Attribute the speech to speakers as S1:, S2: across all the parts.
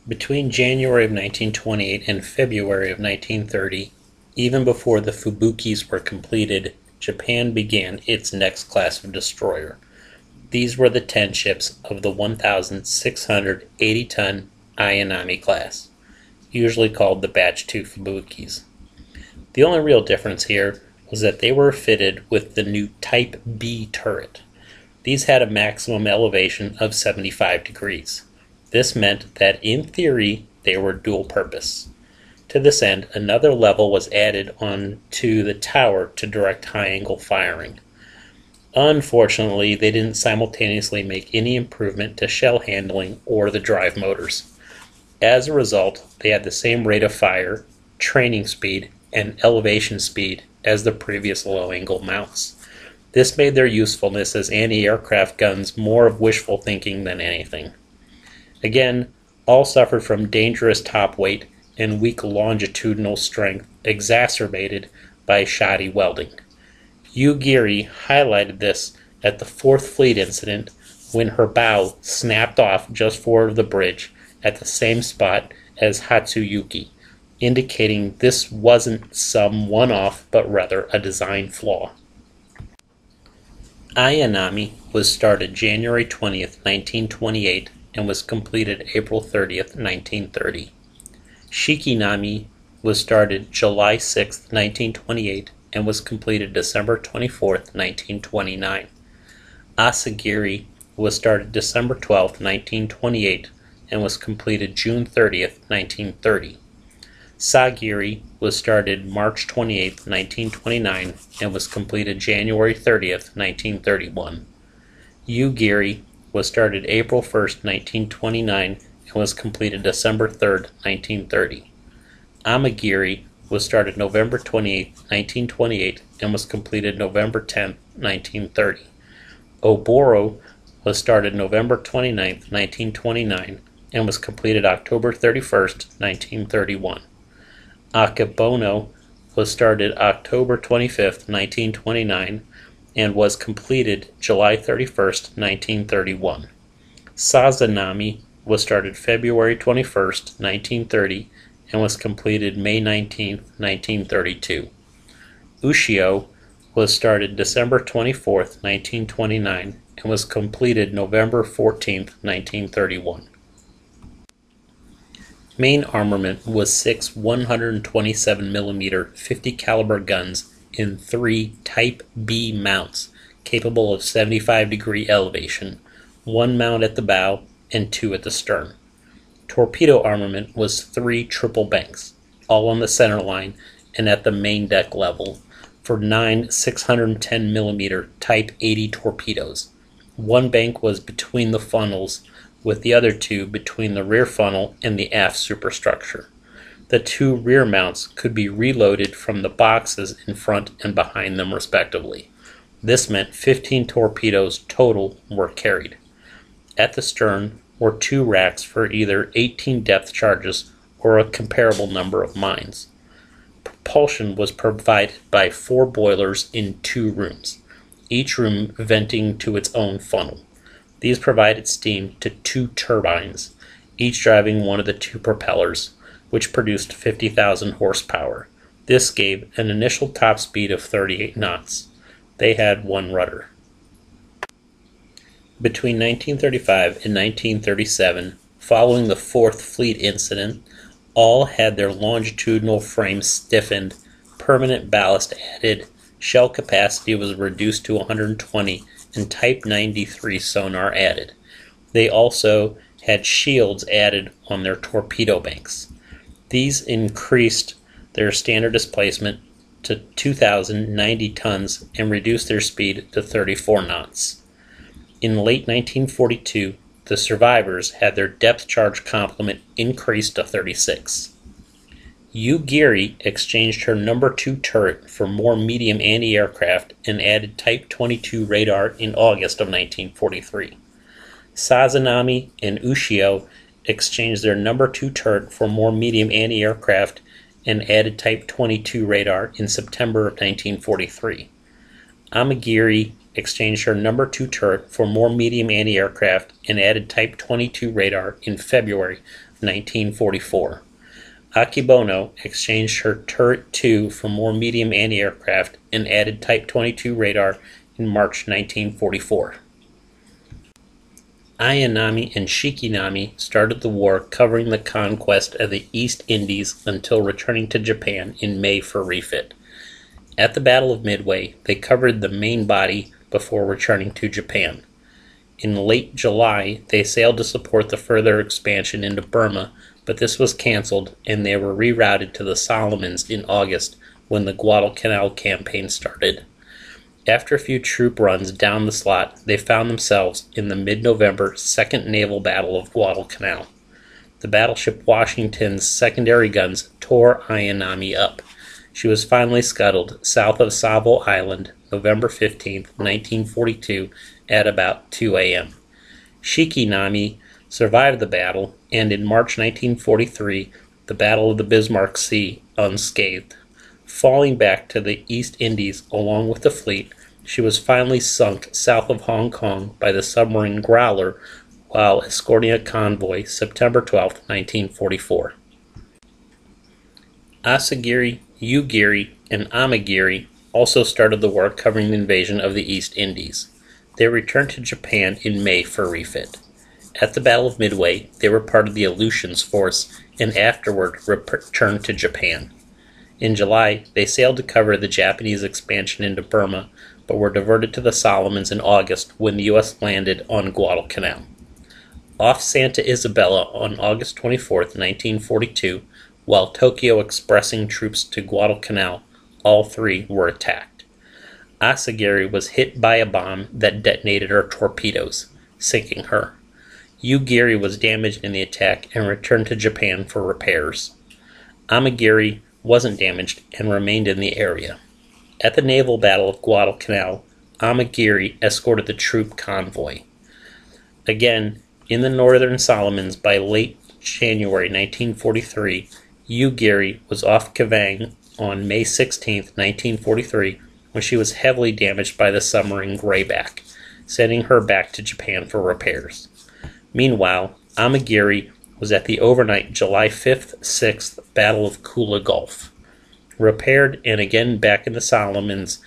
S1: Between January of 1928 and February of 1930, even before the Fubukis were completed, Japan began its next class of destroyer. These were the 10 ships of the 1,680-ton Ayanami Class, usually called the Batch 2 Fubukis. The only real difference here was that they were fitted with the new Type B turret. These had a maximum elevation of 75 degrees. This meant that, in theory, they were dual purpose. To this end, another level was added onto the tower to direct high-angle firing. Unfortunately, they didn't simultaneously make any improvement to shell handling or the drive motors. As a result, they had the same rate of fire, training speed, and elevation speed as the previous low-angle mounts. This made their usefulness as anti-aircraft guns more of wishful thinking than anything. Again, all suffered from dangerous top weight and weak longitudinal strength exacerbated by shoddy welding. Yu-Giri highlighted this at the 4th Fleet incident when her bow snapped off just forward of the bridge at the same spot as Hatsuyuki, indicating this wasn't some one-off but rather a design flaw. Ayanami was started January 20th, 1928 and was completed April 30th, 1930. Shikinami was started July 6th, 1928 and was completed December 24th, 1929. Asagiri was started December 12th, 1928 and was completed June 30th, 1930. Sagiri was started March 28, 1929 and was completed January 30th, 1931. Yu-Giri was started April 1st, 1929 and was completed December 3rd, 1930. Amagiri was started November 28, 1928 and was completed November 10, 1930. Oboro was started November 29, 1929 and was completed October 31st, 1931. Akebono was started October 25th, 1929 and was completed July 31st, 1931. Sazanami was started February 21st, 1930 and was completed May 19th, 1932. Ushio was started December 24th, 1929 and was completed November 14th, 1931. Main armament was 6 127mm 50 caliber guns in 3 Type B mounts capable of 75-degree elevation, 1 mount at the bow and 2 at the stern. Torpedo armament was 3 triple banks, all on the center line and at the main deck level, for 9 610mm Type 80 torpedoes. 1 bank was between the funnels, with the other 2 between the rear funnel and the aft superstructure. The 2 rear mounts could be reloaded from the boxes in front and behind them respectively. This meant 15 torpedoes total were carried. At the stern were 2 racks for either 18 depth charges or a comparable number of mines. Propulsion was provided by 4 boilers in 2 rooms, each room venting to its own funnel. These provided steam to 2 turbines, each driving one of the 2 propellers, which produced 50,000 horsepower. This gave an initial top speed of 38 knots. They had 1 rudder. Between 1935 and 1937, following the 4th Fleet incident, all had their longitudinal frames stiffened, permanent ballast added, shell capacity was reduced to 120, and Type 93 sonar added. They also had shields added on their torpedo banks. These increased their standard displacement to 2,090 tons and reduced their speed to 34 knots. In late 1942, the survivors had their depth charge complement increased to 36. Yu-Giri exchanged her No. 2 turret for more medium anti-aircraft and added Type 22 radar in August of 1943. Sazanami and Ushio exchanged their No. 2 turret for more medium anti-aircraft and added Type 22 radar in September of 1943. Amagiri exchanged her No. 2 turret for more medium anti-aircraft and added Type 22 radar in February 1944. Akebono exchanged her Turret 2 for more medium anti-aircraft and added Type 22 radar in March 1944. Ayanami and Shikinami started the war covering the conquest of the East Indies until returning to Japan in May for refit. At the Battle of Midway, they covered the main body before returning to Japan. In late July, they sailed to support the further expansion into Burma, but this was canceled and they were rerouted to the Solomons in August when the Guadalcanal campaign started. After a few troop runs down the slot, they found themselves in the mid-November Second Naval Battle of Guadalcanal. The battleship Washington's secondary guns tore Ayanami up. She was finally scuttled south of Savo Island, November 15, 1942, at about 2 a.m. Shikinami survived the battle, and in March 1943, the Battle of the Bismarck Sea, unscathed. Falling back to the East Indies along with the fleet, she was finally sunk south of Hong Kong by the submarine Growler while escorting a convoy September 12, 1944. Asagiri, Ugiri, and Amagiri also started the war covering the invasion of the East Indies. They returned to Japan in May for refit. At the Battle of Midway, they were part of the Aleutians force and afterward returned to Japan. In July, they sailed to cover the Japanese expansion into Burma, but were diverted to the Solomons in August when the U.S. landed on Guadalcanal. Off Santa Isabella on August 24, 1942, while Tokyo expressing troops to Guadalcanal, all three were attacked. Asagiri was hit by a bomb that detonated her torpedoes, sinking her. Ugiri was damaged in the attack and returned to Japan for repairs. Amagiri wasn't damaged and remained in the area. At the naval battle of Guadalcanal, Amagiri escorted the troop convoy. Again, in the northern Solomons by late January 1943, Ugiri was off Kavang on May 16, 1943, when she was heavily damaged by the submarine Grayback, sending her back to Japan for repairs. Meanwhile, Amagiri was at the overnight July 5th, 6th Battle of Kula Gulf. Repaired and again back in the Solomons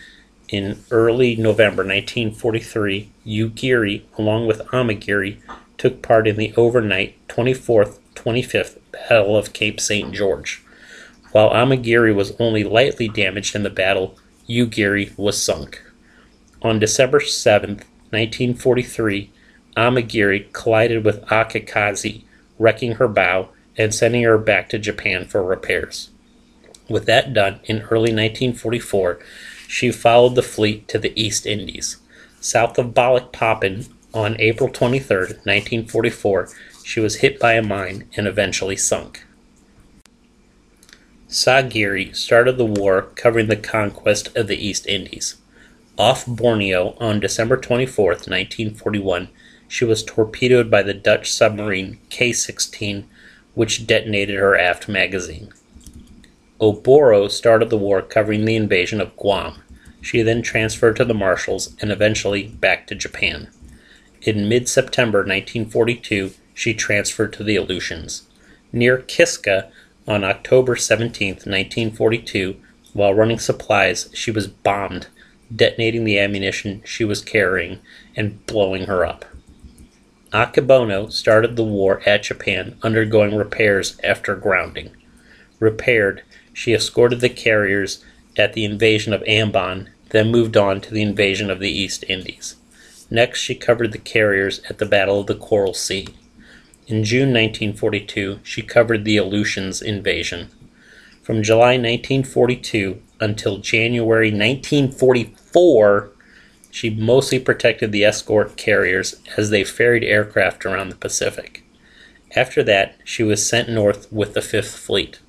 S1: in early November 1943, Ugiri, along with Amagiri, took part in the overnight 24th, 25th Battle of Cape St. George. While Amagiri was only lightly damaged in the battle, Ugiri was sunk. On December 7th, 1943, Amagiri collided with Akakazi, wrecking her bow and sending her back to Japan for repairs. With that done, in early 1944, she followed the fleet to the East Indies. South of Balikpapan, on April 23, 1944, she was hit by a mine and eventually sunk. Sagiri started the war covering the conquest of the East Indies. Off Borneo on December 24, 1941, she was torpedoed by the Dutch submarine K-16, which detonated her aft magazine. Oboro started the war covering the invasion of Guam. She then transferred to the Marshalls and eventually back to Japan. In mid-September 1942, she transferred to the Aleutians. Near Kiska, on October 17, 1942, while running supplies, she was bombed, detonating the ammunition she was carrying and blowing her up. Akebono started the war at Japan, undergoing repairs after grounding. Repaired, she escorted the carriers at the invasion of Ambon, then moved on to the invasion of the East Indies. Next, she covered the carriers at the Battle of the Coral Sea. In June 1942, she covered the Aleutians invasion. From July 1942 until January 1944, she mostly protected the escort carriers as they ferried aircraft around the Pacific. After that, she was sent north with the Fifth Fleet.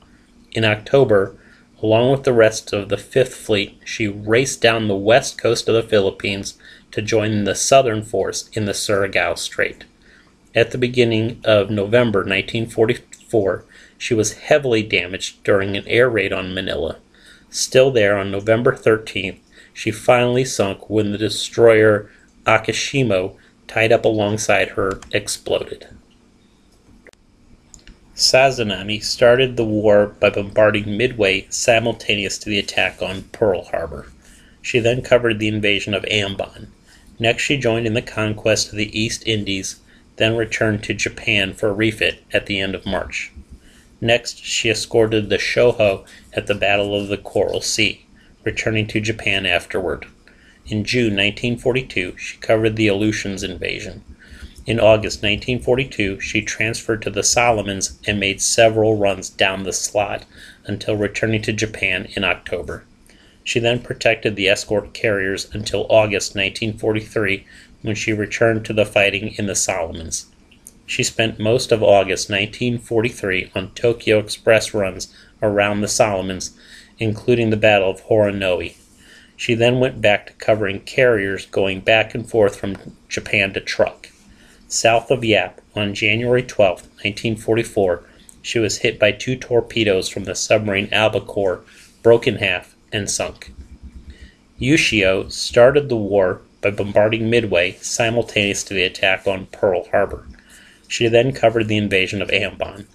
S1: In October, along with the rest of the Fifth Fleet, she raced down the west coast of the Philippines to join the Southern Force in the Surigao Strait. At the beginning of November 1944, she was heavily damaged during an air raid on Manila. Still there on November 13th, she finally sunk when the destroyer Akishimo, tied up alongside her, exploded. Sazanami started the war by bombarding Midway simultaneous to the attack on Pearl Harbor. She then covered the invasion of Ambon. Next she joined in the conquest of the East Indies, then returned to Japan for a refit at the end of March. Next she escorted the Shoho at the Battle of the Coral Sea, returning to Japan afterward. In June 1942 she covered the Aleutians invasion. In August 1942, she transferred to the Solomons and made several runs down the slot until returning to Japan in October. She then protected the escort carriers until August 1943, when she returned to the fighting in the Solomons. She spent most of August 1943 on Tokyo Express runs around the Solomons, including the Battle of Horonoi. She then went back to covering carriers going back and forth from Japan to Truk. South of Yap, on January 12, 1944, she was hit by 2 torpedoes from the submarine Albacore, broke in half, and sunk. Ushio started the war by bombarding Midway simultaneous to the attack on Pearl Harbor. She then covered the invasion of Ambon.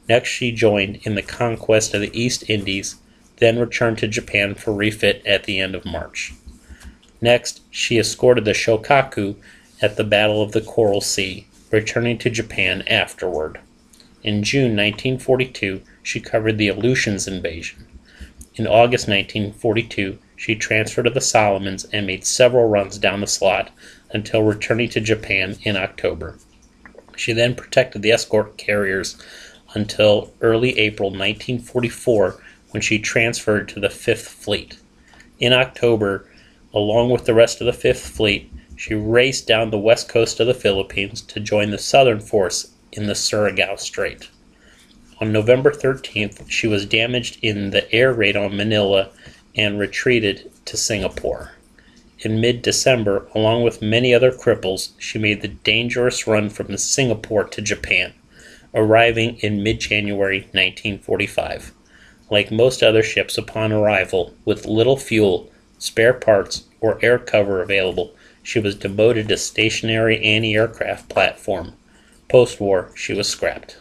S1: Next she joined in the conquest of the East Indies, then returned to Japan for refit at the end of March. Next, she escorted the Shokaku at the Battle of the Coral Sea, returning to Japan afterward. In June 1942, she covered the Aleutians invasion. In August 1942, she transferred to the Solomons and made several runs down the slot until returning to Japan in October. She then protected the escort carriers until early April 1944, when she transferred to the Fifth Fleet. In October, along with the rest of the Fifth Fleet, she raced down the west coast of the Philippines to join the Southern Force in the Surigao Strait. On November 13th, she was damaged in the air raid on Manila and retreated to Singapore. In mid-December, along with many other cripples, she made the dangerous run from Singapore to Japan, arriving in mid-January 1945. Like most other ships upon arrival, with little fuel, spare parts, or air cover available, she was demoted to stationary anti-aircraft platform. Post-war, she was scrapped.